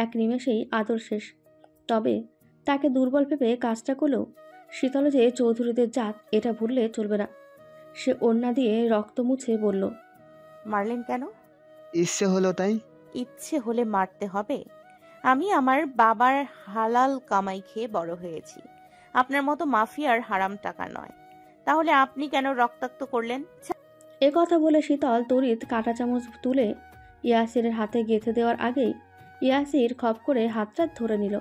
এক নিমেষেই আদর শেষ। তবে তাকে দুর্বল ভেবে কাজটা করলেও শীতল যে চৌধুরীদের জাত এটা ভুললে চলবে না। সে ওড়না দিয়ে রক্ত মুছে বলল, মারলেন কেন? ইচ্ছে হলো তাই। ইচ্ছে হলে মারতে হবে? আমি আমার বাবার হালাল কামাই খেয়ে বড় হয়েছি, আপনার মতো মাফিয়ার হারাম টাকা নয়। তাহলে আপনি কেন রক্তাক্ত করলেন? এ কথা বলে শীতল তড়িৎ কাঁটা চামচ তুলে ইয়াসিরের হাতে গেঁথে দেওয়ার আগেই ইয়াসির খপ করে হাতটা ধরে নিল।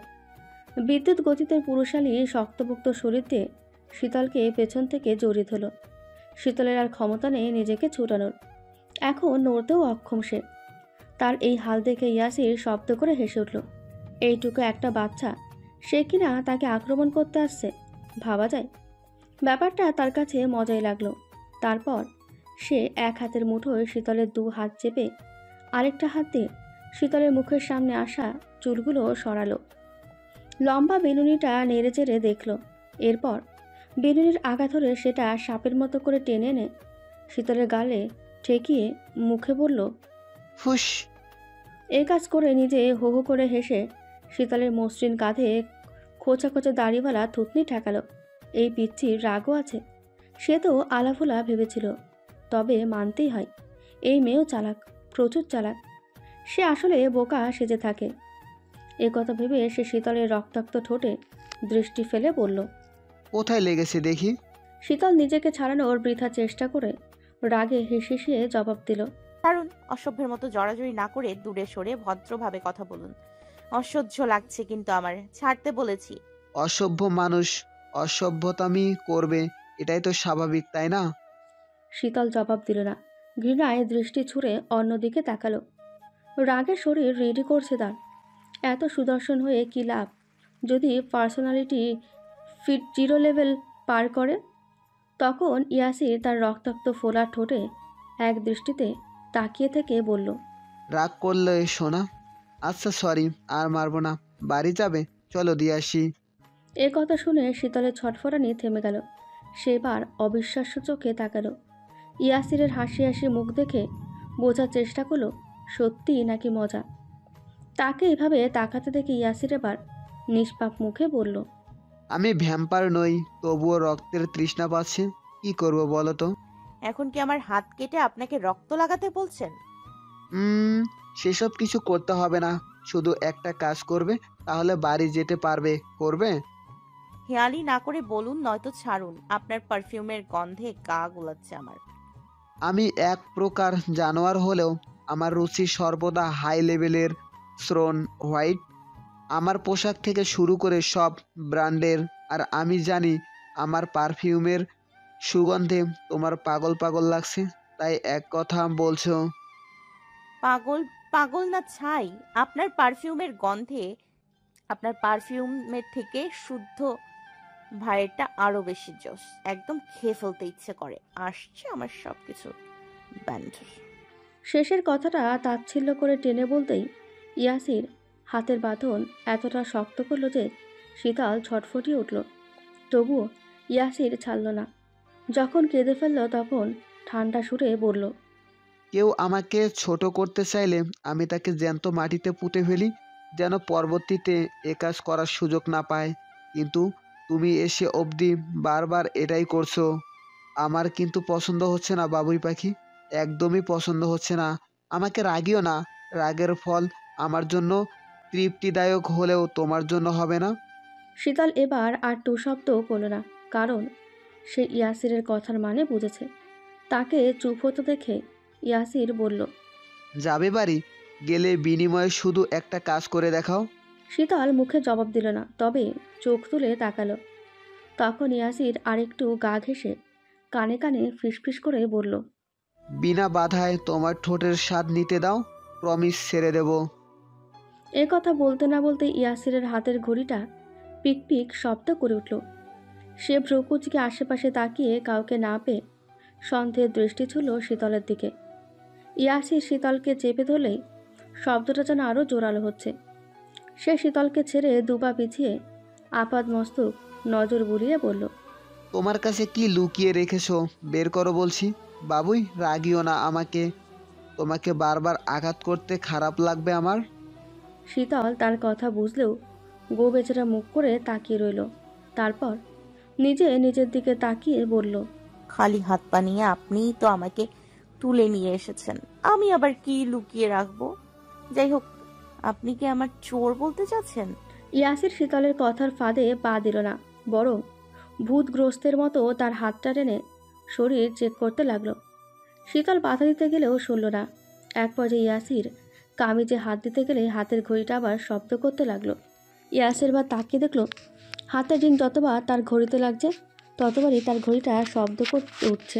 বিদ্যুৎ গতিতে পুরুষালী শক্তপোক্ত শরীর দিয়ে শীতলকে পেছন থেকে জড়িয়ে ধরল। শীতলের আর ক্ষমতা নেই নিজেকে ছুটানোর। এখন নড়তেও অক্ষম সে। তার এই হাল দেখে ইয়াসির শব্দ করে হেসে উঠল। এইটুকু একটা বাচ্চা, সে কিনা তাকে আক্রমণ করতে আসছে, ভাবা যায়? ব্যাপারটা তার কাছে মজাই লাগলো। তারপর সে এক হাতের মুঠোয় শীতলের দু হাত চেপে আরেকটা হাত দিয়ে শীতলের মুখের সামনে আসা চুলগুলো সরালো। লম্বা বেলুনিটা নেড়ে চেড়ে দেখল। এরপর বেলুনির আগা ধরে সেটা সাপের মতো করে টেনে এনে শীতলের গালে ঠেকিয়ে মুখে বলল, ফুস। এই কাজ করে নিজে হো হো করে হেসে শীতলের মসৃণ কাঁধে খোঁচা খোঁচা দাড়িওয়ালা থুতনি ঠেকালো। এই পিচ্ছির রাগও আছে। সে তো আলাফোলা ভেবেছিল, তবে মানতেই হয় এই মেয়েও চালাক, প্রচুর চালাক। সে আসলে বোকা সেজে থাকে। এ কথা ভেবে সে শীতলের রক্তাক্ত ঠোঁটে দৃষ্টি ফেলে বলল, কোথায় লেগেছে দেখি? শীতল নিজেকে ছাড়ানোর বৃথা চেষ্টা করে রাগে হেসে জবাব দিল, কারণ অসভ্যের মতো জড়াজড়ি না করে দূরে সরে ভদ্রভাবে কথা বলুন। অসহ্য লাগছে কিন্তু আমার, ছাড়তে বলেছি। অসভ্য মানুষ অসভ্যতামি করবে, এটাই তো স্বাভাবিক, তাই না? শীতল জবাব দিল না। ঘৃণায় দৃষ্টি ছুঁড়ে অন্যদিকে তাকালো। রাগের শরীর রেডি করছে তার। এত সুদর্শন হয়ে কি লাভ যদি পার্সোনালিটি ফিট 0 লেভেল পার করে? তখন ইয়াসির তার রক্তাক্ত ফোলা ঠোঁটে এক দৃষ্টিতে তাকিয়ে থেকে বলল, রাগ করলে শোনা। আচ্ছা সরি, আর মারবো না। বাড়ি যাবে? চলো দিয়ে আসি। এ কথা শুনে শীতলের ছটফটানি থেমে গেল। সেবার অবিশ্বাস্য চোখে তাকালো। ইয়াসিরের হাসি হাসি মুখ দেখে বোঝার চেষ্টা করলো সত্যি নাকি মজা। তাকে এভাবে তাকাতে দেখে ইয়াসির এবার নিষ্পাপ মুখে বলল, আমি ভ্যাম্পায়ার নই, তবুও রক্তের তৃষ্ণা পাচ্ছে। কি করব বলো তো? এখন কি আমার হাত কেটে আপনাকে রক্ত লাগাতে বলছেন? হুম, সেসব কিছু করতে হবে না। শুধু একটা কাজ করবে, তাহলে বাড়ি যেতে পারবে। করবে? হেয়ালি না করে বলুন, নয়তো ছাড়ুন। আপনার পারফিউমের গন্ধে গা গোলাচ্ছে আমার। আমি এক প্রকার জানোয়ার হলেও আমার রুচি সর্বদা হাই লেভেলের। শ্রোন হোয়াইট, আমার পোশাক থেকে শুরু করে সব ব্র্যান্ডের। আর আমি জানি আমার পারফিউমের সুগন্ধে তোমার পাগল পাগল লাগছে, তাই এক কথা বলছো। পাগল? পাগল না ছাই। আপনার পারফিউমের গন্ধে, আপনার পারফিউমের থেকে শুদ্ধ ভাইয়েরটা আরো বেশি জোস। একদম খেয়ে ফেলতে ইচ্ছে করে। আসছে আমার সবকিছু ব্যান্ড। শেষের কথাটা তাচ্ছিল্য করে টেনে বলতেই ইয়াসির হাতের বাঁধন এতটা শক্ত করল যে শীতল ছটফটিয়ে উঠল। তবুও ইয়াসির ছাড়ল না। যখন কেঁদে ফেলল তখন ঠান্ডা সুরে বলল, কেউ আমাকে ছোট করতে চাইলে আমি তাকে জ্যান্ত মাটিতে পুঁতে ফেলি, যেন পরবর্তীতে এ কাজ করার সুযোগ না পায়। কিন্তু তুমি এসে অবধি বারবার এটাই করছো। আমার কিন্তু পছন্দ হচ্ছে না বাবুই পাখি, একদমই পছন্দ হচ্ছে না। আমাকে রাগিও না। রাগের ফল আমার জন্য তৃপ্তিদায়ক হলেও তোমার জন্য হবে না। শীতল এবার আর টু শব্দও করল না, কারণ সে ইয়াসিরের কথার মানে বুঝেছে। তাকে চুপ হতে দেখে ইয়াসির বলল, যাবে বাড়ি? গেলে বিনিময়ে শুধু একটা কাজ করে দেখাও। শীতল মুখে জবাব দিল না, তবে চোখ তুলে তাকালো। তখন ইয়াসির আরেকটু গা ঘেঁষে কানে কানে ফিসফিস করে বলল, বিনা বাধায় তোমার ঠোঁটের স্বাদ নিতে দাও, প্রমিস ছেড়ে দেব। এ কথা বলতে না বলতে ইয়াসিরের হাতের ঘড়িটা পিক পিক শব্দ করে উঠল। সে ভ্রুকুচকে আশেপাশে তাকিয়ে কাউকে না পেয়ে সন্দেহের দৃষ্টি ছিল শীতলের দিকে। ইয়াসির শীতলকে চেপে ধরলেই শব্দটা যেন আরও জোরালো হচ্ছে। সে শীতলকে ছেড়ে দুপা পিছিয়ে আপাদ মস্তক নজর বুলিয়ে বলল, তোমার কাছে কি লুকিয়ে রেখেছো? বের করো বলছি। বাবুই, রাগিও না আমাকে। তোমাকে বারবার আঘাত করতে খারাপ লাগবে আমার? শীতল তার কথা বুঝলেও গো বেচারা মুখ করে তাকিয়ে রইল। তারপর নিজের দিকে তাকিয়ে বলল, খালি হাত পা নিয়ে আপনিই তো আমাকে তুলে নিয়ে এসেছেন, আমি আবার কি লুকিয়ে রাখবো? যাই হোক, আপনি কি আমার চোর বলতে চাচ্ছেন? ইয়াসির শীতলের কথার ফাঁদে পা দিল না, বরং ভূতগ্রস্তের মতো তার হাতটা টেনে শরীর চেক করতে লাগলো। শীতল বাধা দিতে গেলেও সরল না। এক পর্যায়ে ইয়াসির কামিজে হাত দিতে গেলে হাতের ঘড়িটা আবার শব্দ করতে লাগলো। ইয়াসির বা তাকিয়ে দেখলো হাতের রিং যতবার তার ঘড়িতে লাগছে ততবারই তার ঘড়িটা শব্দ করতে উঠছে।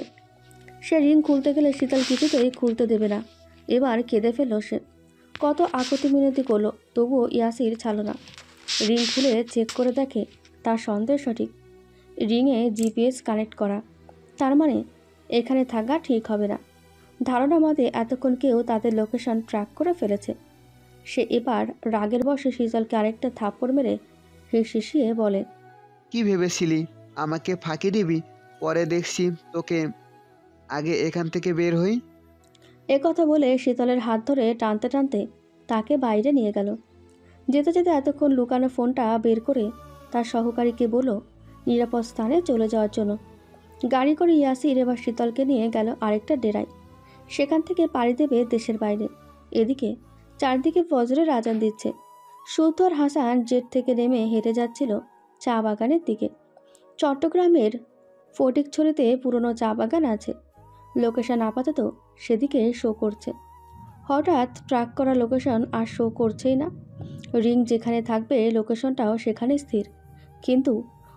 সে রিং খুলতে গেলে শীতল কিছুতেই খুলতে দেবে না। এবার কেঁদে ফেলল সে। কত আকুতি মিনতি করলো, তবুও ইয়াসির ছাড়ল না। রিং খুলে চেক করে দেখে তার সন্দেহ সঠিক। রিংয়ে জিপিএস কানেক্ট করা, তার মানে এখানে থাকা ঠিক হবে না। ধারণা মতে এতক্ষণ কেউ তাদের লোকেশন ট্র্যাক করে ফেলেছে। সে এবার রাগের বশে শীতলকে আরেকটা থাপ্পড় মেরে হিসিয়ে বলে, কি ভেবেছিলি আমাকে ফাঁকি দিবি? পরে দেখছি তোকে। আগে এখান থেকে বের হই। কথা বলে শীতলের হাত ধরে টানতে টানতে তাকে বাইরে নিয়ে গেল। যেতে যেতে এতক্ষণ লুকানো ফোনটা বের করে তার সহকারীকে বলল নিরাপদ স্থানে চলে যাওয়ার জন্য। গাড়ি করে ইয়াসির এবার শীতলকে নিয়ে গেল আরেকটা ডেরায়। সেখান থেকে পাড়ি দেবে দেশের বাইরে। এদিকে চারদিকে ফজরের আজান দিচ্ছে। সৌদ আর হাসান জেট থেকে নেমে হেঁটে যাচ্ছিল চা বাগানের দিকে। চট্টগ্রামের ফটিকছড়িতে পুরনো চা বাগান আছে। লোকেশন আপাতত সেদিকে শো করছে। হঠাৎ ট্র্যাক করা লোকেশন আর শো করছেই না। রিং যেখানে থাকবে লোকেশনটাও সেখানে স্থির, কিন্তু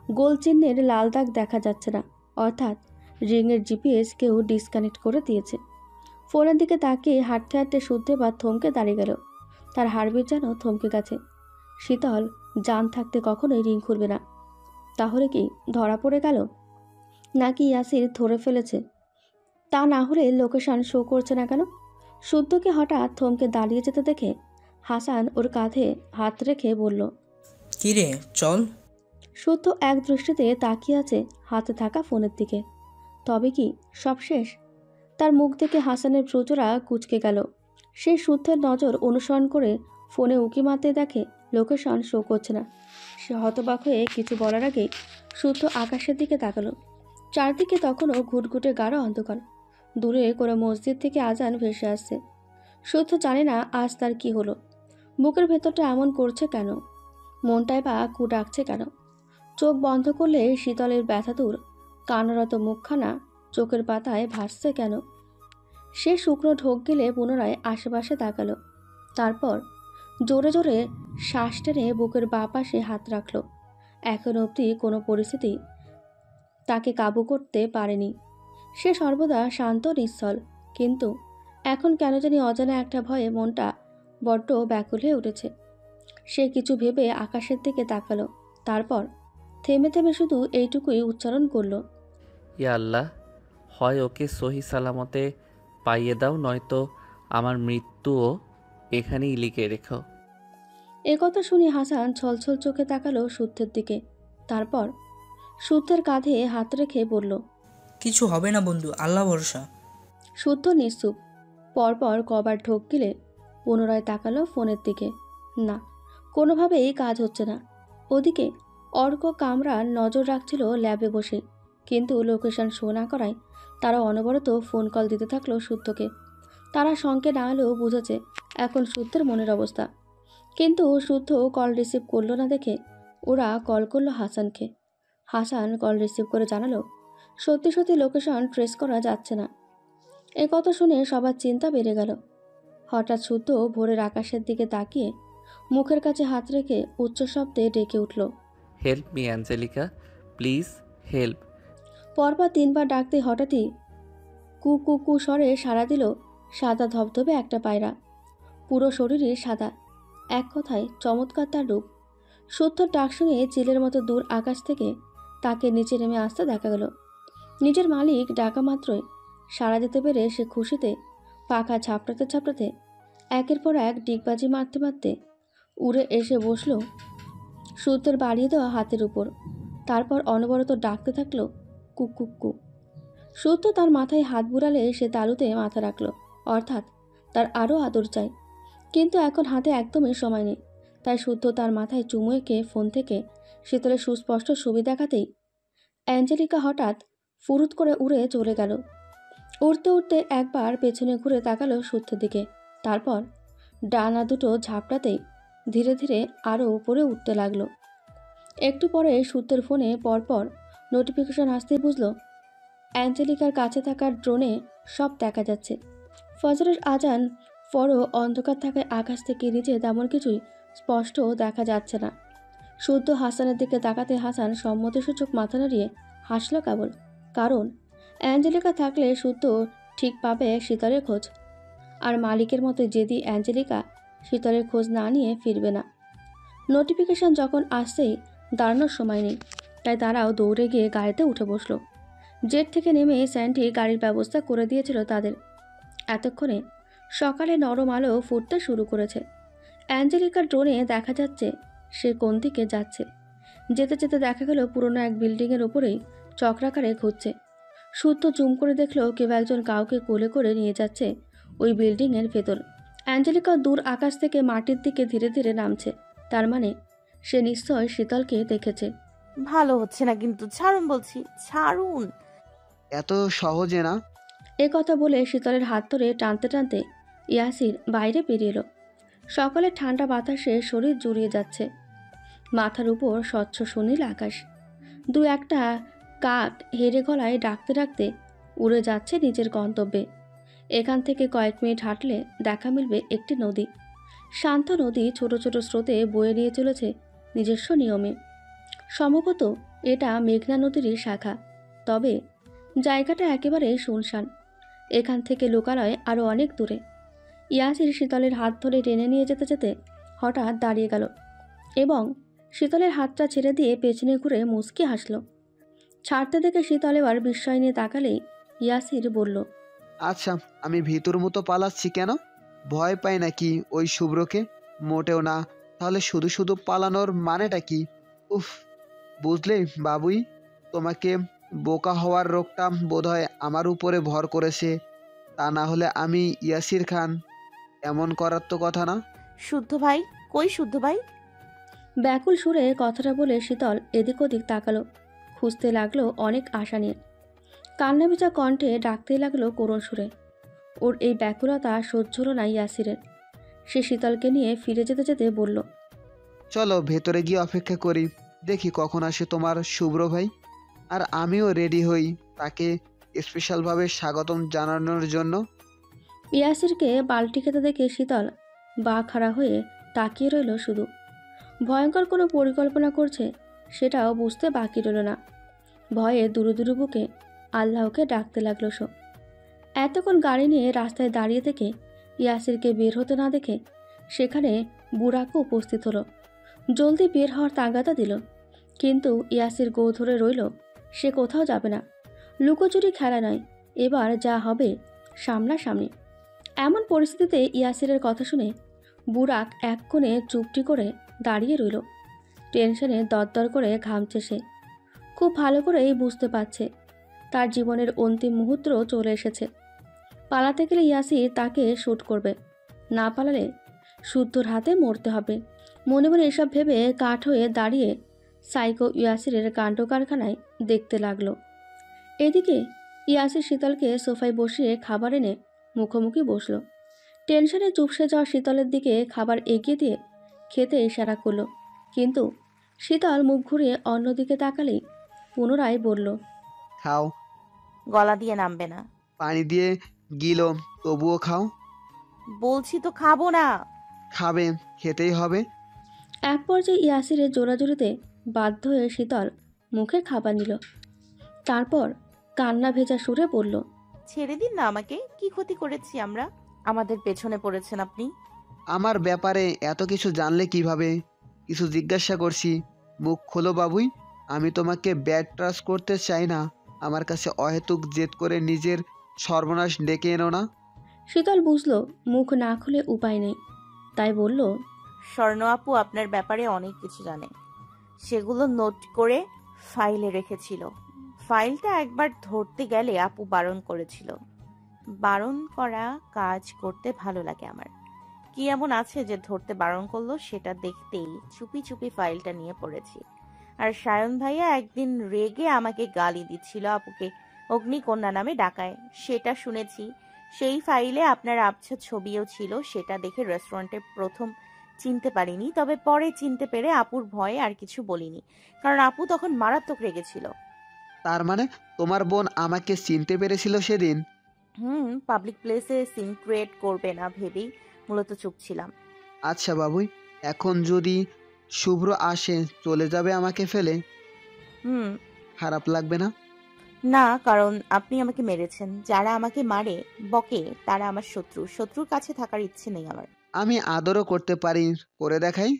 গোল চিহ্নের লাল দাগ দেখা যাচ্ছে না। অর্থাৎ রিংয়ের জিপিএস কেউ ডিসকানেক্ট করে দিয়েছে। ফোনের দিকে তাকিয়ে হাঁটতে হাঁটতে শুদ্ধে বা থমকে দাঁড়িয়ে গেল। তার হাড়বিট যেন থমকে গেছে। শীতল জান থাকতে কখনোই রিং খুলবে না। তাহলে কি ধরা পড়ে গেল, নাকি ইয়াসির ধরে ফেলেছে? তা না হলে লোকেশন শো করছে না কেন? শুদ্ধকে হঠাৎ থমকে দাঁড়িয়ে যেতে দেখে হাসান ওর কাঁধে হাত রেখে বলল, কিরে চল। শুদ্ধ এক দৃষ্টিতে তাকিয়ে আছে হাতে থাকা ফোনের দিকে। তবে কি সব শেষ? তার মুখ থেকে হাসানের প্রচুরা কুঁচকে গেল। সে শুদ্ধের নজর অনুসরণ করে ফোনে উকি মারতে দেখে লোকেশন শো করছে না। সে হতবাক হয়ে কিছু বলার আগেই শুদ্ধ আকাশের দিকে তাকালো। চারদিকে তখনও ঘুটঘুটে গাঢ় অন্ধকার। দূরে কোনো মসজিদ থেকে আজান ভেসে আসছে। শুদ্ধ জানে না আজ তার কি হলো। বুকের ভেতরটা এমন করছে কেন? মনটায় বা কু ডাকছে কেন? চোখ বন্ধ করলে শীতলের ব্যথাতুর কান্নারত মুখখানা চোখের পাতায় ভাসছে কেন? সে শুকনো ঢোক গেলে পুনরায় আশেপাশে তাকালো। তারপর জোরে জোরে শ্বাস টেনে বুকের বাঁ পাশে হাত রাখল। এখন অবধি কোনো পরিস্থিতি তাকে কাবু করতে পারেনি। সে সর্বদা শান্ত নিশ্চল, কিন্তু এখন কেন জানি অজানা একটা ভয়ে মনটা বড্ড ব্যাকুল হয়ে উঠেছে। সে কিছু ভেবে আকাশের দিকে তাকালো। তারপর থেমে থেমে শুধু এইটুকুই উচ্চারণ করল, ইয়া আল্লাহ, হয় ওকে সহি সালামতে পাইয়ে দাও, নয়তো আমার মৃত্যুও এখানেই লিখে রেখো। একথা শুনে হাসান ছলছল চোখে তাকালো শুদ্ধের দিকে। তারপর শুদ্ধের কাঁধে হাত রেখে বলল, কিছু হবে না বন্ধু, আল্লাহ ভরসা। শুদ্ধ নিশ্চুপ। পরপর কবার ঢোক গিলে পুনরায় তাকালো ফোনের দিকে। না, কোনোভাবেই কাজ হচ্ছে না। ওদিকে অর্ক কামরার নজর রাখছিল ল্যাবে বসে, কিন্তু লোকেশন শো না করায় তারা অনবরত ফোন কল দিতে থাকলো শুদ্ধকে। তারা সঙ্গে না হলেও বুঝেছে এখন শুদ্ধের মনের অবস্থা। কিন্তু শুদ্ধ কল রিসিভ করলো না দেখে ওরা কল করলো হাসানকে। হাসান কল রিসিভ করে জানালো সত্যি সত্যি লোকেশন ট্রেস করা যাচ্ছে না। এ কথা শুনে সবার চিন্তা বেড়ে গেল। হঠাৎ শুদ্ধ ভোরের আকাশের দিকে তাকিয়ে মুখের কাছে হাত রেখে উচ্চ শব্দে ডেকে উঠল, help me angelica, please help. পরপর তিনবার ডাকতে হঠাৎই কু কু কু স্বরে সাড়া দিল সাদা ধবধবে একটা পায়রা। পুরো শরীরে সাদা, এক কথায় চমৎকার তার রূপ। শুদ্ধর ডাক শুনে চিলের মতো দূর আকাশ থেকে তাকে নিচে নেমে আসতে দেখা গেল। নিজের মালিক ডাকা মাত্রই সাড়া দিতে পেরে সে খুশিতে পাখা ঝাপটাতে ঝাপটাতে একের পর এক ডিগবাজি মারতে মারতে উড়ে এসে বসল শুদ্ধের বাড়িয়ে দেওয়া হাতের উপর। তারপর অনবরত ডাকতে থাকলো কুক কুক কু। শুদ্ধ তার মাথায় হাত বুড়ালে সে তালুতে মাথা রাখল, অর্থাৎ তার আরও আদর চাই, কিন্তু এখন হাতে একদমই সময় নেই। তাই শুদ্ধ তার মাথায় চুমু এঁকে ফোন থেকে শীতলের সুস্পষ্ট ছবি দেখাতেই অ্যাঞ্জেলিকা হঠাৎ ফুরুত করে উড়ে চলে গেল। উড়তে উড়তে একবার পেছনে ঘুরে তাকালো শুদ্ধের দিকে, তারপর ডানা দুটো ঝাপটাতেই ধীরে ধীরে আরও উপরে উঠতে লাগলো। একটু পরে শুদ্ধের ফোনে পরপর নোটিফিকেশন আসতেই বুঝলো অ্যাঞ্জেলিকার কাছে থাকা ড্রোনে সব দেখা যাচ্ছে। ফজরের আজান পরও অন্ধকার থাকায় আকাশ থেকে নিচে তেমন কিছুই স্পষ্ট দেখা যাচ্ছে না। শুদ্ধ হাসানের দিকে তাকাতে হাসান সম্মতিসূচক মাথা নাড়িয়ে হাসল কেবল, কারণ অ্যাঞ্জেলিকা থাকলে শুদ্ধ ঠিক পাবে শীতলের খোঁজ। আর মালিকের মতো জেদি অ্যাঞ্জেলিকা শীতলের খোঁজ না নিয়ে ফিরবে না। নোটিফিকেশন যখন আসছেই দাঁড়ানোর সময় নেই, তাই তারাও দৌড়ে গিয়ে গাড়িতে উঠে বসলো। জেট থেকে নেমে স্যান্ডি গাড়ির ব্যবস্থা করে দিয়েছিল তাদের। এতক্ষণে সকালে নরম আলো ফুটতে শুরু করেছে। অ্যাঞ্জেলিকার ড্রোনে দেখা যাচ্ছে সে কোন দিকে যাচ্ছে। যেতে যেতে দেখা গেল পুরনো এক বিল্ডিংয়ের ওপরেই চক্রাকারে ঘুরছে। শুদ্ধ জুম করে দেখলো কেউ একজন কাউকে কোলে করে নিয়ে যাচ্ছে ওই বিল্ডিংয়ের ভেতর। অ্যাঞ্জেলিকা দূর আকাশ থেকে মাটির দিকে ধীরে ধীরে নামছে, তার মানে সে নিশ্চয় শীতলকে দেখেছে। ভালো হচ্ছে না কিন্তু, ছাড়ুন বলছি, ছাড়ুন। এত সহজে না। এ কথা বলে শীতলের হাত ধরে টানতে টানতে ইয়াসির বাইরে বেরিয়ে এলো। সকালের ঠান্ডা বাতাসে শরীর জুড়িয়ে যাচ্ছে। মাথার উপর স্বচ্ছ সুনীল আকাশ। দু একটা কাক হেরে গলায় ডাকতে ডাকতে উড়ে যাচ্ছে নিজের গন্তব্যে। এখান থেকে কয়েক মিনিট হাঁটলে দেখা মিলবে একটি নদী। শান্ত নদী ছোট ছোট স্রোতে বয়ে নিয়ে চলেছে নিজস্ব নিয়মে। সম্ভবত এটা মেঘনা নদীরই শাখা, তবে জায়গাটা একেবারে শুনশান। এখান থেকে লোকালয় আরও অনেক দূরে। ইয়াসির শীতলের হাত ধরে টেনে নিয়ে যেতে যেতে হঠাৎ দাঁড়িয়ে গেল এবং শীতলের হাতটা ছেড়ে দিয়ে পেছনে ঘুরে মুচকি হাসল। ছাড়তে দেখে শীতল এবার বিস্ময় নিয়ে তাকালেই ইয়াসির বলল, আচ্ছা, আমি ভিতর মতো পালাচ্ছি কেন? ভয় পাই নাকি ওই শুভ্রকে? মোটেও না। তাহলে শুধু শুধু পালানোর মানেটা কি? উফ, বুঝলে বাবুই, তোমাকে বোকা হওয়ার রোগটা বোধহয় আমার উপরে ভর করেছে। তা না হলে আমি ইয়াসির খান এমন করার তো কথা না। শুদ্ধ ভাই কই? শুদ্ধ ভাই? ব্যাকুল সুরে কথাটা বলে শীতল এদিক ওদিক তাকালো, খুঁজতে লাগলো অনেক আশা নিয়ে। কান্না ভেজা কণ্ঠে ডাকতেই লাগলো করুণ সুরে। ওর এই ব্যাকুলতা সহ্য হলো না ইয়াসিরের। সে শীতলকে নিয়ে ফিরে যেতে যেতে বলল, চলো ভেতরে গিয়ে অপেক্ষা করি, দেখি কখন আসে তোমার শুভ্র ভাই। আর আমিও রেডি হই তাকে স্পেশালভাবে স্বাগতম জানানোর জন্য। ইয়াসিরকে বালতি খেতে দেখে শীতল বা খাড়া হয়ে তাকিয়ে রইল শুধু। ভয়ঙ্কর কোনো পরিকল্পনা করছে সেটাও বুঝতে বাকি রইল না। ভয়ে দুরু দুরু বুকে আল্লাহকে ডাকতে লাগলো সো। এতক্ষণ গাড়ি নিয়ে রাস্তায় দাঁড়িয়ে থেকে ইয়াসিরকে বের হতে না দেখে সেখানে বুড়াকে উপস্থিত হলো। জলদি বের হওয়ার তাগাদা দিল, কিন্তু ইয়াসির গো ধরে রইল সে কোথাও যাবে না। লুকোচুরি খেলা নয়, এবার যা হবে সামনাসামনি। এমন পরিস্থিতিতে ইয়াসিরের কথা শুনে বুড়াক এক কোণে চুপটি করে দাঁড়িয়ে রইল। টেনশনে দরদর করে ঘামছে সে। খুব ভালো করেই বুঝতে পারছে তার জীবনের অন্তিম মুহূর্ত চলে এসেছে। পালাতে গেলে ইয়াসির তাকে শ্যুট করবে, না পালালে শুদ্ধর হাতে মরতে হবে। মনে মনে এসব ভেবে কাঠ হয়ে দাঁড়িয়ে সাইকো ইয়াসিরের কাণ্ড কারখানায় দেখতে লাগলো। এদিকে ইয়াসির শীতলকে সোফায় বসিয়ে খাবার এনে মুখোমুখি বসলো। টেনশনে চুপসে যাওয়া শীতলের দিকে খাবার এগিয়ে দিয়ে খেতে ইশারা করলো, কিন্তু শীতল মুখ ঘুরিয়ে অন্যদিকে তাকালেই পুনরায় বলল, খাও। গলা দিয়ে নামবে না। পানি দিয়ে গিলো, তবুও খাও। বলছি তো খাবো না। খাবে, খেতেই হবে। এক পর্যায়ে ইয়াসিরের জোরাজুরিতে বাধ্য হয়ে শীতল মুখে খাবার নিল। তারপর কান্না ভেজা সুরে বলল, ছেড়ে দিন না আমাকে, কি ক্ষতি করেছি আমরা? আমাদের পেছনে পড়েছেন আপনি। আমার ব্যাপারে এত কিছু জানলে কিভাবে? কিছু জিজ্ঞাসা করছি, মুখ খোলো বাবুই। আমি তোমাকে ব্যাড ট্রাস করতে চাই না। আমার কাছে অহেতুক জেদ করে নিজের সর্বনাশ ডেকে এনো না। শীতল বুঝলো মুখ না খুলে উপায় নেই, তাই বলল, স্বর্ণ আপু আপনার ব্যাপারে অনেক কিছু জানে, সেগুলো নোট করে ফাইলে রেখেছিল। ফাইলটা একবার ধরতে গেলে আপু বারণ করেছিল, বারণ করা কাজ করতে ভালো লাগে আমার। কি এমন আছে যে ধরতে বারণ করলো সেটা দেখতেই চুপি চুপি ফাইলটা নিয়ে পড়েছি। আর সায়ন ভাইয়া একদিন রেগে আমাকে গালি দিচ্ছিল আপুকে অগ্নিকন্যা নামে ডাকায়, সেটা শুনেছি। সেই ফাইলে আপনার আবছা ছবিও ছিল, সেটা দেখে রেস্টুরেন্টে প্রথম চিনতে পারিনি, তবে পরে চিনতে পেরে আপুর ভয়ে আর কিছু বলিনি, কারণ আপু তখন মারাত্মক রেগেছিল। তার মানে তোমার বোন আমাকে চিনতে পেরেছিল সেদিন? পাবলিক প্লেসে সিন ক্রিয়েট করবে না ভেবেই মূলত চুপ ছিলাম। আচ্ছা বাবুই, এখন যদি শুভ্র আসে চলে যাবে আমাকে ফেলে? হুম। খারাপ লাগবে না? না, কারণ আপনি আমাকে মেরেছেন। যারা আমাকে মারে বকে তারা আমার শত্রু। শত্রুর কাছে থাকার ইচ্ছে নেই আমার। আমি আদরও করতে পারি, করে দেখাই।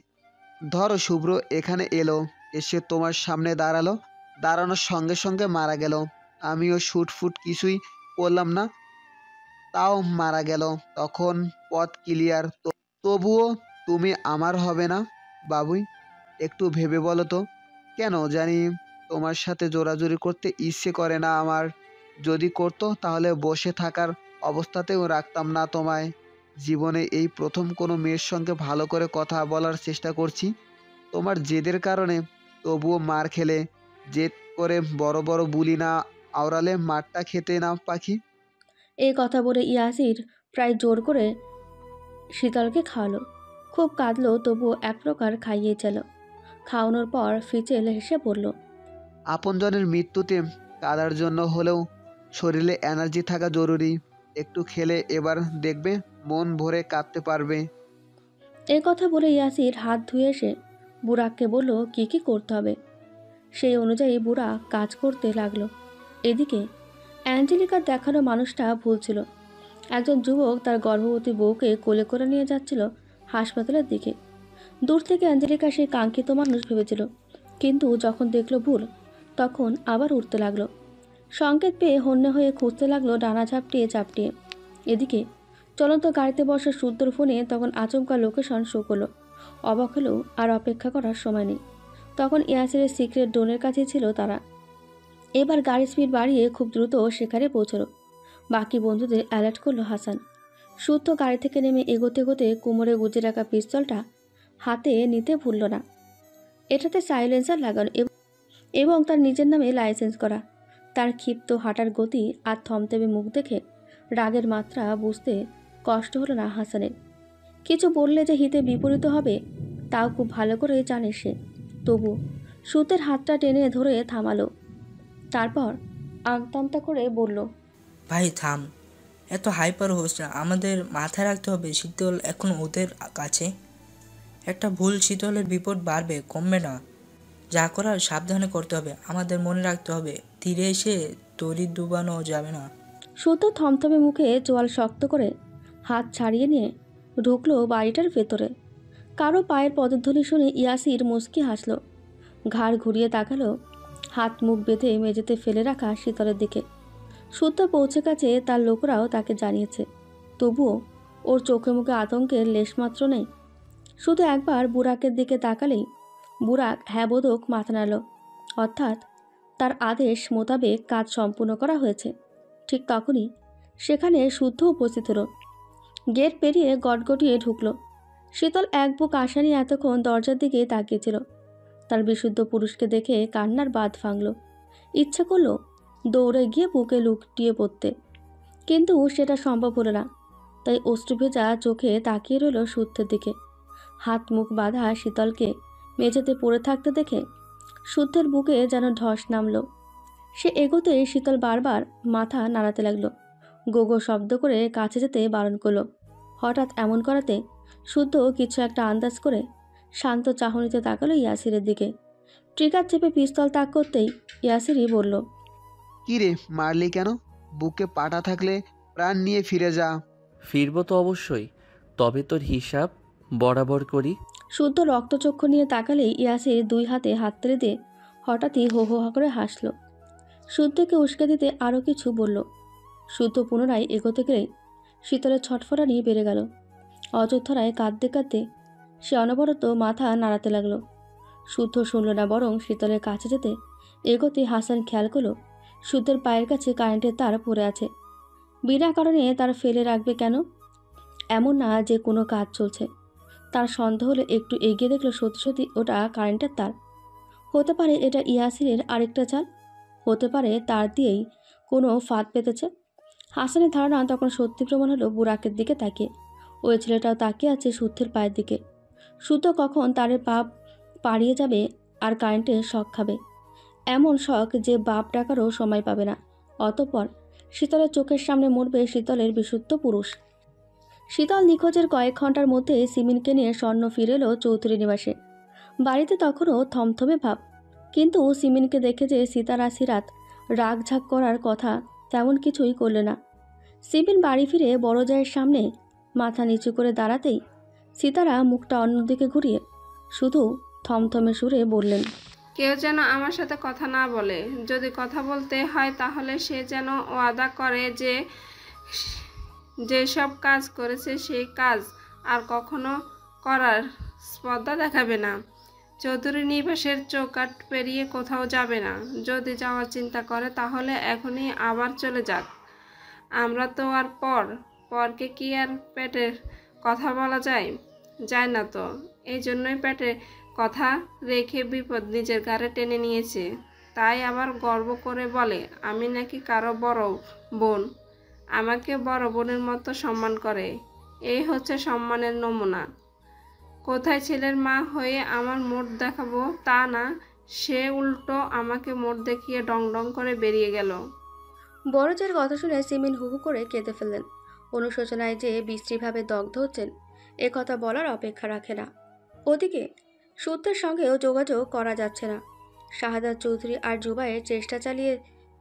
ধরো শুভ্র এখানে এলো, এসে তোমার সামনে দাঁড়ালো, দাঁড়ানোর সঙ্গে সঙ্গে মারা গেল। আমিও শুটফুট কিছুই করলাম না, তাও মারা গেল। তখন পথ ক্লিয়ার। তবুও তুমি আমার হবে না বাবুই? একটু ভেবে বলো তো। কেন জানি তোমার সাথে জোরাজুরি করতে ইচ্ছে করে না আমার। যদি করতো তাহলে বসে থাকার অবস্থাতেও রাখতাম না তোমায়। জীবনে এই প্রথম কোনো মেয়ের সঙ্গে ভালো করে কথা বলার চেষ্টা করছি তোমার জেদের কারণে। তবুও মার খেলে, জেদ করে বড় বড় বুলি না আওড়ালে মারটা খেতে না পাখি। এই কথা বলে ইয়াসির প্রায় জোর করে শীতলকে খাওয়ালো। খুব কাঁদলো, তবুও এক প্রকার খাইয়ে চল। খাওয়ানোর পর ফিচেল হেসে বলল, আপনজনের মৃত্যুতে কাঁদার জন্য হলেও শরীরে এনার্জি থাকা জরুরি। একটু খেলে এবার দেখবে মন ভরে কাঁদতে পারবে। এই কথা বলে ইয়াসির হাত ধুয়ে এসে বুড়াককে বলল কি কি করতে হবে। সেই অনুযায়ী বুড়া কাজ করতে লাগলো। এদিকে অ্যাঞ্জেলিকার দেখানো মানুষটা ভুল ছিল। একজন যুবক তার গর্ভবতী বউকে কোলে করে নিয়ে যাচ্ছিল হাসপাতালের দিকে। দূর থেকে অ্যাঞ্জেলিকা সেই কাঙ্ক্ষিত মানুষ ভেবেছিল, কিন্তু যখন দেখলো ভুল, তখন আবার উঠতে লাগলো। সংকেত পেয়ে হন্যে হয়ে খুঁজতে লাগলো ডানা ঝাপটিয়ে ঝাপটিয়ে। এদিকে চলন্ত গাড়িতে বসা শুদ্ধর ফোনে তখন আচমকা লোকেশন শো করলো। অবাক হলেও আর অপেক্ষা করার সময় নেই। তখন ইয়াসিরের সিক্রেট ডোনের কাছে ছিল তারা। এবার গাড়ি স্পিড বাড়িয়ে খুব দ্রুত সেখানে পৌঁছলো। বাকি বন্ধুদের অ্যালার্ট করলো হাসান। শুদ্ধ গাড়ি থেকে নেমে এগোতে এগোতে কোমরে গুজে রাখা পিস্তলটা হাতে নিতে ভুলল না। এটাতে সাইলেন্সার লাগানো এবং তার নিজের নামে লাইসেন্স করা। তার ক্ষিপ্ত হাঁটার গতি আর থমথমে মুখ দেখে রাগের মাত্রা বুঝতে কষ্ট হলো না হাসানের। কিছু বললে যে হিতে বিপরীত হবে তাও খুব ভালো করে জানে সে। তবু সুতের হাতটা টেনে ধরে থামালো। তারপর আমতামতা করে বলল, ভাই থাম, এত হাইপার হোস না। আমাদের মাথায় রাখতে হবে শীতল এখন ওদের কাছে। একটা ভুল শীতলের বিপদ বাড়বে, কমবে না। যা করার সাবধানে করতে হবে। আমাদের মনে রাখতে হবে তীরে এসে তরি ডুবানো যাবে না। সুতো থমথমে মুখে চোয়াল শক্ত করে হাত ছাড়িয়ে নিয়ে ঢুকলো বাড়িটার ভেতরে। কারো পায়ের পদধ্বনি শুনে ইয়াসির মুচকি হাসল। ঘাড় ঘুরিয়ে তাকালো হাত মুখ বেঁধে মেঝেতে ফেলে রাখা শীতলের দিকে। সুতো পৌঁছে গেছে, তার লোকরাও তাকে জানিয়েছে। তবুও ওর চোখে মুখে আতঙ্কের লেশমাত্র নেই। শুধু একবার বুরাকের দিকে তাকালেই বুরাক হ্যাঁ বোধক মাথা নাড়ল। অর্থাৎ তার আদেশ মোতাবেক কাজ সম্পূর্ণ করা হয়েছে। ঠিক তখনই সেখানে শুদ্ধ উপস্থিত হলো। গেট পেরিয়ে গটগটিয়ে ঢুকলো। শীতল এক বুক আশা নিয়ে এতক্ষণ দরজার দিকে তাকিয়েছিল। তার বিশুদ্ধ পুরুষকে দেখে কান্নার বাঁধ ভাঙল। ইচ্ছা করলো দৌড়ে গিয়ে বুকে লুটিয়ে পড়তে, কিন্তু সেটা সম্ভব হলো না। তাই অশ্রুভেজা চোখে তাকিয়ে রইল শুদ্ধের দিকে। হাত মুখ বাঁধা শীতলকে মেঝেতে পড়ে থাকতে দেখে শুদ্ধের বুকে যেন ধস নামল। সে এগোতে শীতল বারবার মাথা নাড়াতে লাগলো। গোগো শব্দ করে কাছে যেতে বারণ করলো। হঠাৎ এমন করাতে শুদ্ধ কিছু একটা আন্দাজ করে শান্ত চাহনিতে তাকালো ইয়াসিরের দিকে। ট্রিগার চেপে পিস্তল তাক করতেই ইয়াসিরই বলল, কি রে মারলি কেন? বুকে পাটা থাকলে প্রাণ নিয়ে ফিরে যা। ফিরবো তো অবশ্যই, তবে তোর হিসাব বরাবর করি। শুদ্ধ রক্তচক্ষু নিয়ে তাকালেই ইয়াসির দুই হাতে হাত তুলে দিয়ে হঠাৎই হো হো করে হাসল। শুদ্ধকে উস্কে দিতে আরও কিছু বলল। শুদ্ধ পুনরায় এগোতে গেলেই শীতলের ছটফটানি বেড়ে গেল। অযোধ্যায় কাঁদতে কাঁদতে সে অনবরত মাথা নাড়াতে লাগলো। শুদ্ধ শুনল না, বরং শীতলের কাছে যেতে এগোতে হাসান খেয়াল করলো শুদ্ধের পায়ের কাছে কারেন্টের তার পড়ে আছে। বিনা কারণে তার ফেলে রাখবে কেন? এমন না যে কোনো কাজ চলছে। তার সন্দেহ হলে একটু এগিয়ে দেখলো সত্যি সত্যি ওটা কারেন্টের তার। হতে পারে এটা ইয়াসিরের আরেকটা চাল, হতে পারে তার দিয়েই কোনো ফাঁদ পেতেছে। হাসানের ধারণা তখন সত্যি প্রমাণ হলো বুরাকের দিকে তাকিয়ে। ওই ছেলেটাও তাকিয়ে আছে সূর্যের পায়ের দিকে। সুতো কখন তারে পাপ পাড়িয়ে যাবে আর কারেন্টে শক খাবে, এমন শখ যে বাপ ডাকারও সময় পাবে না। অতঃপর শীতলের চোখের সামনে মরবে শীতলের বিশুদ্ধ পুরুষ। শীতল নিখোঁজের কয়েক ঘন্টার মধ্যে সিমিনকে নিয়ে স্বর্ণ ফিরে এলো চৌধুরী নিবাসে। বাড়িতে তখনও থমথমে ভাব, কিন্তু সিমিনকে দেখে যে সিতারা সিরাত রাগঝাগ করার কথা তেমন কিছুই করলে না। সিমিন বাড়ি ফিরে বড় জায়ের সামনে মাথা নিচু করে দাঁড়াতেই সিতারা মুখটা অন্যদিকে ঘুরিয়ে শুধু থমথমে সুরে বললেন, কেউ যেন আমার সাথে কথা না বলে। যদি কথা বলতে হয় তাহলে সে যেন ওয়াদা করে যে যেসব কাজ করেছে সেই কাজ আর কখনো করার স্পর্ধা দেখাবে না। চৌধুরী নিবাসের চৌকাঠ পেরিয়ে কোথাও যাবে না। যদি যাওয়ার চিন্তা করে তাহলে এখনই আবার চলে যাক। আমরা তো আর পরকে কি আর পেটের কথা বলা যায় না তো। এই জন্যই পেটে কথা রেখে বিপদ নিজের ঘাড়ে টেনে নিয়েছে। তাই আবার গর্ব করে বলে আমি নাকি কারো বড় বোন, আমাকে বড় বোনের মতো সম্মান করে। এই হচ্ছে সম্মানের নমুনা। কোথায় ছেলের মা হয়ে আমার মোট দেখাবো তা না, সে উল্টো আমাকে মোট দেখিয়ে ডং ডং করে বেরিয়ে গেল। বড়জের কথা শুনে সিমিন হুহু করে কেঁদে ফেললেন। অনুশোচনায় যে বিশ্রীভাবে দগ্ধ হচ্ছেন এ কথা বলার অপেক্ষা রাখে না। ওদিকে সূত্রের সঙ্গেও যোগাযোগ করা যাচ্ছে না। শাহাদাত চৌধুরী আর জুবাইয়ের চেষ্টা চালিয়ে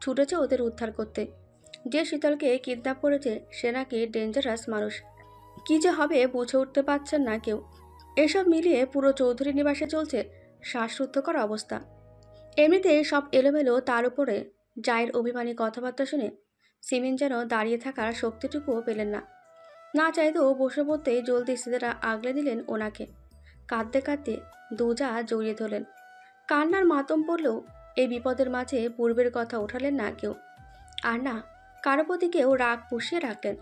ছুটেছে ওদের উদ্ধার করতে। যে শীতলকে কিডন্যাপ করেছে সে নাকি ডেঞ্জারাস মানুষ। কি যে হবে বুঝে উঠতে পারছেন না কেউ। এসব মিলিয়ে পুরো চৌধুরী নিবাসে চলছে শ্বাসরুদ্ধকর অবস্থা। এমনিতে সব এলোমেলো, তার উপরে জায়ের অভিমানী কথাবার্তা শুনে সিমিন যেন দাঁড়িয়ে থাকার শক্তিটুকুও পেলেন না। না চাইতেও বসে পড়তেই জলদি সিদেরা আগলে দিলেন ওনাকে। কাঁদতে কাঁদতে দুজা জড়িয়ে ধরলেন। কান্নার মাতম পড়লেও এই বিপদের মাঝে পূর্বের কথা ওঠালেন না কেউ। আর না কারো প্রতি কেউ রাগ পুষিয়ে রাখলেন।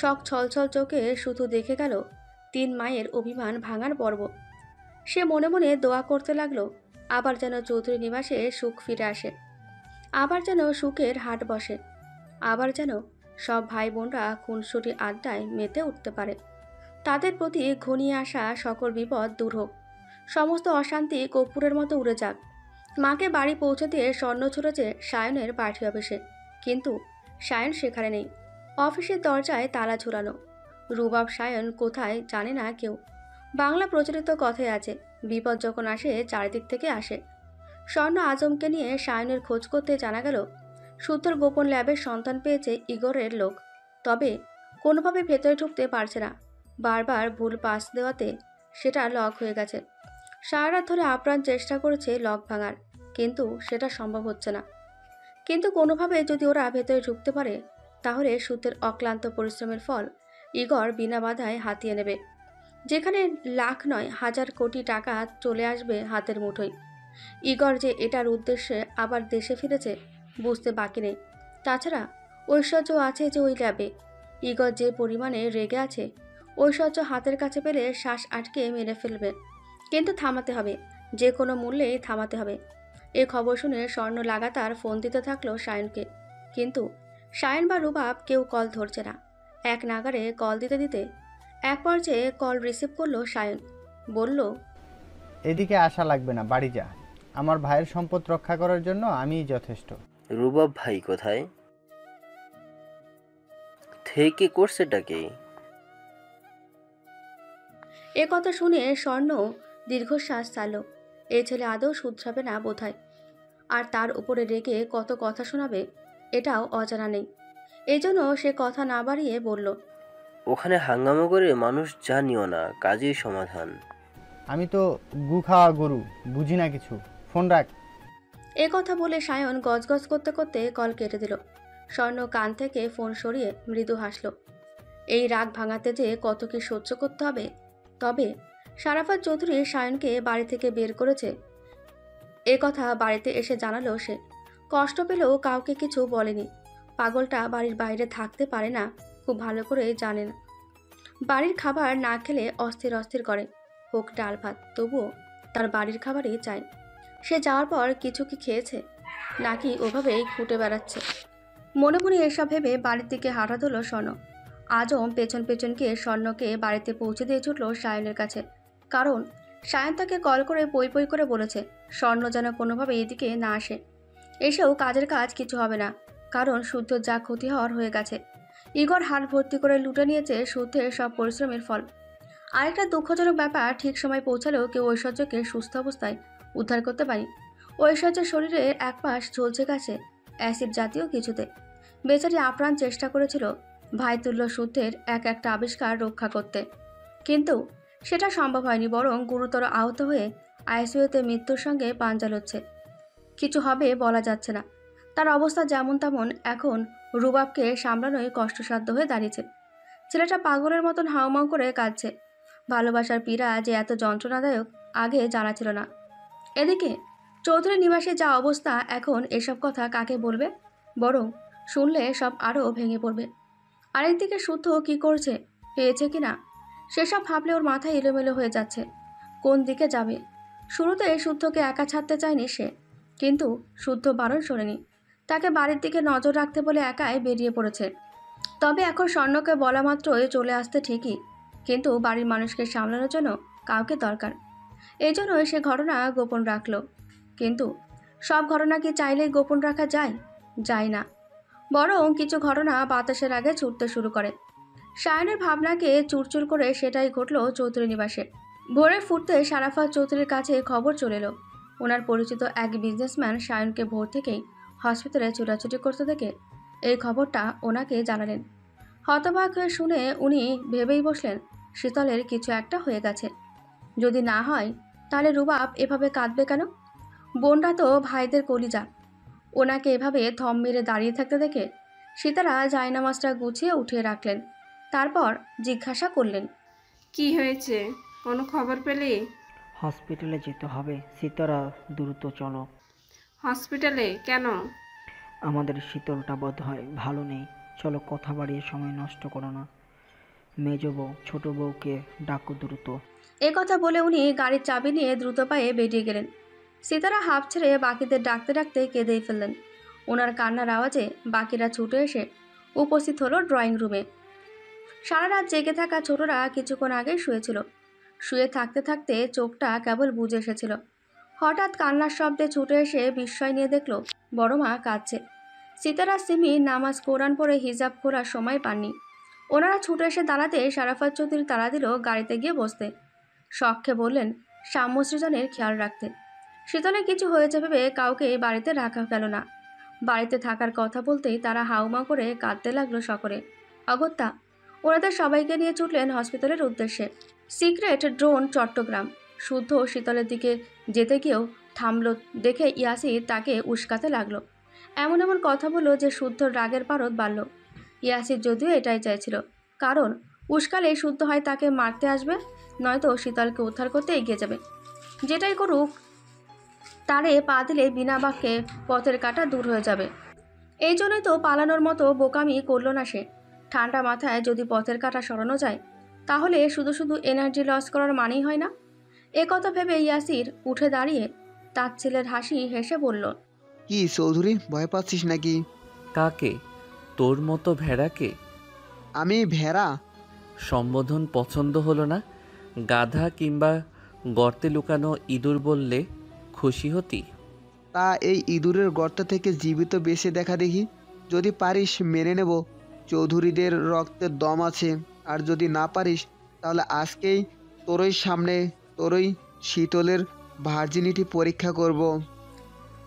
শখ ছলছল চোখে শুধু দেখে গেল 3 মায়ের অভিমান ভাঙার পর্ব। সে মনে মনে দোয়া করতে লাগলো আবার যেন চৌধুরী নিবাসে সুখ ফিরে আসে, আবার যেন সুখের হাট বসে, আবার যেন সব ভাই বোনরা খুনসুটি আড্ডায় মেতে উঠতে পারে। তাদের প্রতি ঘনিয়ে আসা সকল বিপদ দূর হোক, সমস্ত অশান্তি কর্পূরের মতো উড়ে যাক। মাকে বাড়ি পৌঁছে দিয়ে স্বর্ণ ছুটেছে সায়নের পার্টি অফিসে, কিন্তু সায়ন সেখানে নেই। অফিসের দরজায় তালা ঝুলানো। রুবাব সায়ন কোথায় জানে না কেউ। বাংলা প্রচলিত কথাই আছে, বিপদ যখন আসে চারিদিক থেকে আসে। স্বর্ণ আজমকে নিয়ে সায়নের খোঁজ করতে জানা গেল সূত্র গোপন ল্যাবের সন্তান পেয়েছে ইগরের লোক, তবে কোনোভাবে ভেতরে ঢুকতে পারছে না। বারবার ভুল পাস দেওয়াতে সেটা লক হয়ে গেছে। সারা রাত ধরে আপ্রাণ চেষ্টা করেছে লক ভাঙার, কিন্তু সেটা সম্ভব হচ্ছে না। কিন্তু কোনোভাবে যদি ওরা ভেতরে ঢুকতে পারে তাহলে সূত্রের অক্লান্ত পরিশ্রমের ফল ইগর বিনা বাধায় হাতিয়ে নেবে। যেখানে লাখ নয় হাজার কোটি টাকা চলে আসবে হাতের মুঠোয়। ইগর যে এটার উদ্দেশ্যে আবার দেশে ফিরেছে বুঝতে বাকি নেই। তাছাড়া ঐশ্বর্য আছে যে ওই ল্যাবে। ইগর যে পরিমাণে রেগে আছে, ঐশ্বর্য হাতের কাছে পেলে শ্বাস আটকে মেরে ফেলবে। কিন্তু থামাতে হবে, যে কোনো মূল্যেই থামাতে হবে। এ খবর শুনে স্বর্ণ লাগাতার ফোন দিতে থাকলো সায়নকে, কিন্তু সায়ন বা রুবাব কেউ কল ধরছে না। এক নাগারে কল দিতে দিতে এক পর্যায়ে কল রিসিভ করলো সায়ন। বলল, এদিকে আসা লাগবে না, বাড়ি যা। আমার ভাইয়ের সম্পদ রক্ষা করার জন্য আমিই যথেষ্ট। রুবাব ভাই কোথায় থেকে করছেটা কে? এ কথা শুনে স্বর্ণ দীর্ঘশ্বাস ছাড়ল। এই ছেলে আদৌ শুধরাবে না বোধহয়, আর তার উপরে রেগে কত কথা শোনাবে এটাও অজানা নেই। এজন্য সে কথা না বাড়িয়ে বলল, ওখানে হাঙ্গামা করে মানুষ জানিও না, কাজেই সমাধান। আমি তো গু খাওয়া গরু, বুঝি না কিছু, ফোন রাখ। এ কথা বলে সায়ন গজগজ করতে করতে কল কেটে দিল। স্বর্ণ কান থেকে ফোন সরিয়ে মৃদু হাসল। এই রাগ ভাঙাতে যে কত কি সহ্য করতে হবে। তবে সারাফাত চৌধুরী সায়নকে বাড়ি থেকে বের করেছে এ কথা বাড়িতে এসে জানালো সে। কষ্ট পেলেও কাউকে কিছু বলেনি। পাগলটা বাড়ির বাইরে থাকতে পারে না, খুব ভালো করে জানে না। বাড়ির খাবার না খেলে অস্থির অস্থির করে, হোক ডাল ভাত, তবুও তার বাড়ির খাবারই চাই। সে যাওয়ার পর কিছু কি খেয়েছে, নাকি ওভাবেই খুঁটে বেড়াচ্ছে? মনে মনে এসব ভেবে বাড়ির দিকে হাঁটা দিল স্বর্ণ। আজম পেছন পেছন গিয়ে স্বর্ণকে বাড়িতে পৌঁছে দিয়ে ছুটল সায়নের কাছে, কারণ সায়ন তাকে কল করে পই পই করে বলেছে স্বর্ণ যেন কোনোভাবে এদিকে না আসে। এসেও কাজের কাজ কিছু হবে না, কারণ শুদ্ধ যা ক্ষতি হওয়ার হয়ে গেছে। ইগর হাত ভর্তি করে লুটে নিয়েছে শুদ্ধের সব পরিশ্রমের ফল। আরেকটা দুঃখজনক ব্যাপার, ঠিক সময় পৌঁছালেও কেউ ঐশ্বর্যকে সুস্থ অবস্থায় উদ্ধার করতে পারি। ঐশ্বর্যের শরীরের এক পাশ ঝলসে গেছে অ্যাসিড জাতীয় কিছুতে। বেচারি আপ্রাণ চেষ্টা করেছিল ভাইতুল্য শুদ্ধের এক একটা আবিষ্কার রক্ষা করতে, কিন্তু সেটা সম্ভব হয়নি, বরং গুরুতর আহত হয়ে আইসিইউতে মৃত্যুর সঙ্গে পাঞ্জা লড়ছে। কিছু হবে বলা যাচ্ছে না। তার অবস্থা যেমন তেমন, এখন রুবাবকে সামলানোই কষ্টসাধ্য হয়ে দাঁড়িয়েছে। ছেলেটা পাগলের মতন হাউমাউ করে কাঁদছে। ভালোবাসার পীড়া যে এত যন্ত্রণাদায়ক আগে জানা ছিল না। এদিকে চৌধুরী নিবাসে যা অবস্থা, এখন এসব কথা কাকে বলবে? বরং শুনলে সব আরও ভেঙে পড়বে। আরেকদিকে শুদ্ধ কি করছে, পেয়েছে কিনা, সেসব ভাবলে ওর মাথায় এলোমেলো হয়ে যাচ্ছে। কোন দিকে যাবে? শুরুতে শুদ্ধকে একা ছাড়তে চায়নি সে, কিন্তু শুদ্ধ বারণ শোনেনি। তাকে বাড়ির দিকে নজর রাখতে বলে একাই বেরিয়ে পড়েছে। তবে এখন স্বর্ণকে বলা মাত্রই চলে আসতে ঠিকই, কিন্তু বাড়ির মানুষকে সামলানোর জন্য কাউকে দরকার। এই জন্যই সে ঘটনা গোপন রাখল। কিন্তু সব ঘটনা কি চাইলেই গোপন রাখা যায়? যায় না। বরং কিছু ঘটনা বাতাসের আগে ছুটতে শুরু করে। সায়নের ভাবনাকে চুরচুর করে সেটাই ঘটল চৌধুরী নিবাসে। ভোরে ফুটতে সারাফাত চৌধুরীর কাছে খবর চলে এলো। ওনার পরিচিত এক বিজনেসম্যান সায়নকে ভোর থেকেই হসপিটালে ছুটাছুটি করতে দেখে এই খবরটা ওনাকে জানালেন। হতবাক হয়ে শুনে উনি ভেবেই বসলেন শীতলের কিছু একটা হয়ে গেছে। যদি না হয় তাহলে রুবাব এভাবে কাঁদবে কেন? বোনরা তো ভাইদের কলিজা। ওনাকে এভাবে থম মেরে দাঁড়িয়ে থাকতে দেখে সীতারা জায়নামাজটা গুছিয়ে উঠিয়ে রাখলেন। তারপর জিজ্ঞাসা করলেন, কি হয়েছে? কোনো খবর পেলি? হসপিটালে যেতে হবে। সীতারা, দ্রুত চলো। হসপিটালে কেন? আমাদের শীতলটা বোধ হয় ভালো নেই। চলো, কথা বাড়িয়ে সময় নষ্ট করো না। মেজ বউ, ছোট বউকে ডাকো দ্রুত। এ কথা বলে উনি গাড়ির চাবি নিয়ে দ্রুত পায়ে বেরিয়ে গেলেন। সীতারা হাঁপ ছেড়ে বাকিদের ডাকতে ডাকতে কেঁদেই ফেললেন। ওনার কান্নার আওয়াজে বাকিরা ছুটে এসে উপস্থিত হলো ড্রয়িং রুমে। সারা রাত জেগে থাকা ছোটরা কিছুক্ষণ আগেই শুয়েছিল। শুয়ে থাকতে থাকতে চোখটা কেবল বুজে এসেছিল। হঠাৎ কান্নার শব্দে ছুটে এসে বিস্ময় নিয়ে দেখল বড় মা কাঁদছে। সীতারা সিমি নামাজ কোরআন পড়ে হিজাব খোলার সময় পাননি। ওনারা ছুটে এসে দাঁড়াতে সারাফাত চৌধুরী তাড়া দিল গাড়িতে গিয়ে বসতে। শখকে বললেন সাম্য সৃজনের খেয়াল রাখতে। শীতলে কিছু হয়েছে ভেবে কাউকে বাড়িতে রাখা গেল না। বাড়িতে থাকার কথা বলতেই তারা হাউমা করে কাঁদতে লাগলো সকলে। অগত্যা ওনাদের সবাইকে নিয়ে ছুটলেন হসপিটালের উদ্দেশ্যে। Secret drone Chittagong. শুদ্ধ শীতলের দিকে যেতে গিয়েও থামল দেখে ইয়াসির তাকে উস্কাতে লাগলো। এমন এমন কথা বলল যে শুদ্ধর রাগের পারদ বাড়ল। ইয়াসির যদিও এটাই চাইছিল, কারণ উস্কালে শুদ্ধ হয় তাকে মারতে আসবে, নয়তো শীতলকে উদ্ধার করতে এগিয়ে যাবে। যেটাই করুক তারে পা দিলে বিনা বাক্যে পথের কাঁটা দূর হয়ে যাবে। এই জন্যই তো পালানোর মতো বোকামি করল না সে। ঠান্ডা মাথায় যদি পথের কাঁটা সরানো যায়, তাহলে শুধু শুধু এনার্জি লস করার মানেই হয় না। এ কথা ভেবে ইয়াসির উঠে দাঁড়িয়ে তার ছেলের হাসি হেসে বলল, কি চৌধুরী, ভয় পাচ্ছিস নাকি? কাকে? তোর মতো ভেড়াকে? আমি ভেড়া? সম্বোধন পছন্দ হলো না? গাধা কিংবা গর্তে লুকানো ইঁদুর বললে খুশি হতি? তা এই ইঁদুরের গর্ত থেকে জীবিত বেঁচে দেখা দেখি। যদি পারিস মেনে নেব চৌধুরীদের রক্তের দম আছে, আর যদি না পারিস তাহলে আজকেই তোরই সামনে তোরই শীতলের ভার্জিনিটি পরীক্ষা করব।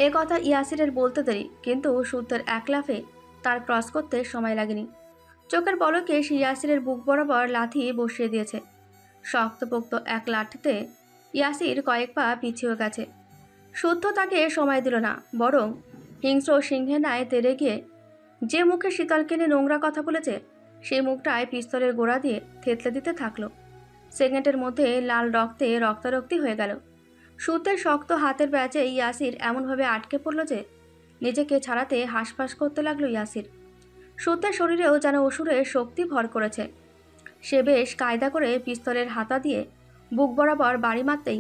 এ কথা ইয়াসিরের বলতে দেরি, কিন্তু শুদ্ধের এক লাফে তার ক্রস করতে সময় লাগেনি। চোখের পলকে সে ইয়াসিরের বুক বরাবর লাথি বসিয়ে দিয়েছে। শক্তপোক্ত এক লাঠিতে ইয়াসির কয়েক পা পিছিয়ে গেছে। শুদ্ধ তাকে সময় দিল না, বরং হিংস্র সিংহের ন্যায় তেড়ে গিয়ে যে মুখে শীতলকে নিয়ে নোংরা কথা বলেছে সেই মুখটায় পিস্তলের গোড়া দিয়ে থেতলে দিতে থাকলো। সেকেন্ডের মধ্যে লাল রক্তে রক্তারক্তি হয়ে গেল। শুদ্ধের শক্ত হাতের প্যাচে ইয়াসির এমনভাবে আটকে পড়ল যে নিজেকে ছাড়াতে হাঁসফাঁস করতে লাগলো ইয়াসির। শুদ্ধের শরীরেও যেন অসুরের শক্তি ভর করেছে। সে বেশ কায়দা করে পিস্তলের হাতা দিয়ে বুক বরাবর বাড়ি মারতেই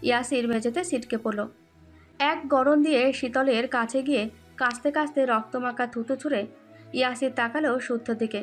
ইয়াসির মেঝেতে ছিটকে পড়ল। এক গরম দিয়ে শীতলের কাছে গিয়ে কাঁচতে কাঁচতে রক্তমাখা থুতু ছুঁড়ে ইয়াসির তাকালো শুদ্ধর দিকে।